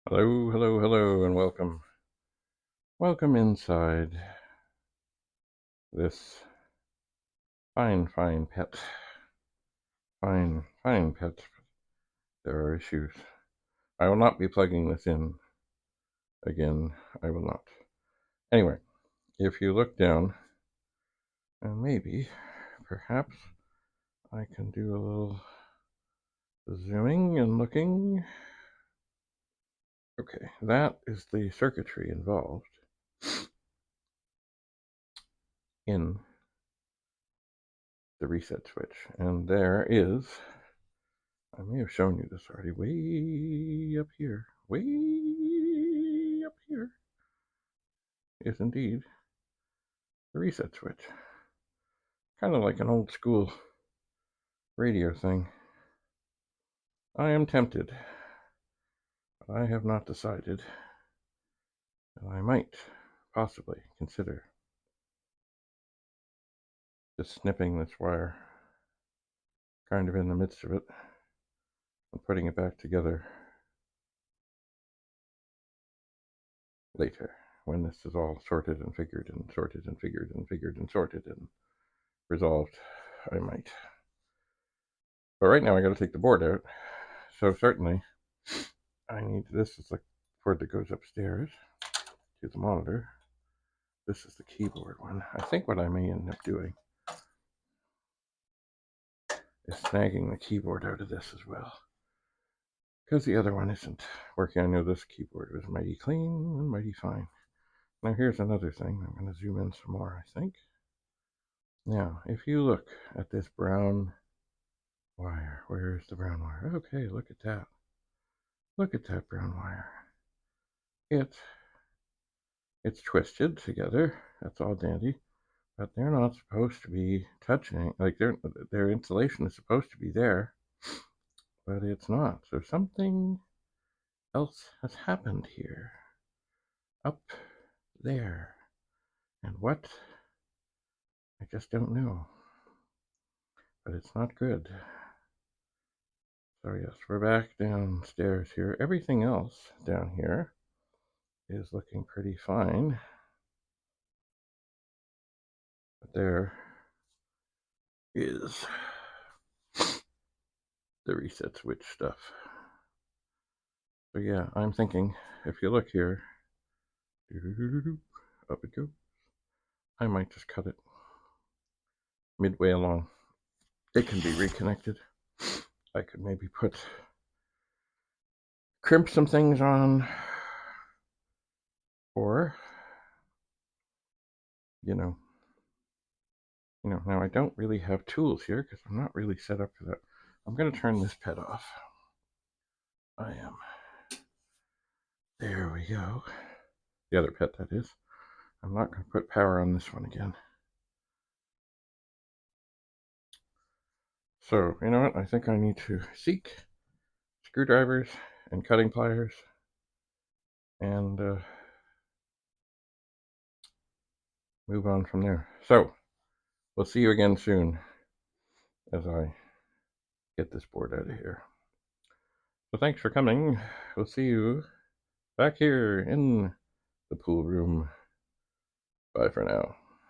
Hello, hello, hello, and welcome. Welcome inside this fine, fine pet. Fine, fine pet. There are issues. I will not be plugging this in again. I will not. Anyway, if you look down, and maybe, perhaps, I can do a little zooming and looking. Okay, that is the circuitry involved in the reset switch. And there is, I may have shown you this already, way up here is indeed the reset switch. Kind of like an old school radio thing. I am tempted, but I have not decided that I might possibly consider just snipping this wire kind of in the midst of it and putting it back together later when this is all sorted and figured and sorted and figured and figured and sorted and resolved. I might. But right now I got to take the board out, so certainly I need, this is the cord that goes upstairs to the monitor. This is the keyboard one. I think what I may end up doing is snagging the keyboard out of this as well, because the other one isn't working. I know this keyboard was mighty clean and mighty fine. Now here's another thing. I'm going to zoom in some more, I think. Now, if you look at this brown wire, where is the brown wire? Okay, look at that. Look at that brown wire. It's twisted together. That's all dandy. But they're not supposed to be touching. Like their insulation is supposed to be there, but it's not. So something else has happened here. Up there. And what? I just don't know. But it's not good. So yes, we're back downstairs here. Everything else down here is looking pretty fine. But there is the reset switch stuff. So yeah, I'm thinking, if you look here, up it goes. I might just cut it midway along. It can be reconnected. I could maybe crimp some things on, or, now I don't really have tools here because I'm not really set up for that. I'm going to turn this pet off. I am. There we go. The other pet, that is. I'm not going to put power on this one again. So, you know what? I think I need to seek screwdrivers and cutting pliers and move on from there. So, we'll see you again soon as I get this board out of here. So thanks for coming. We'll see you back here in the pool room. Bye for now.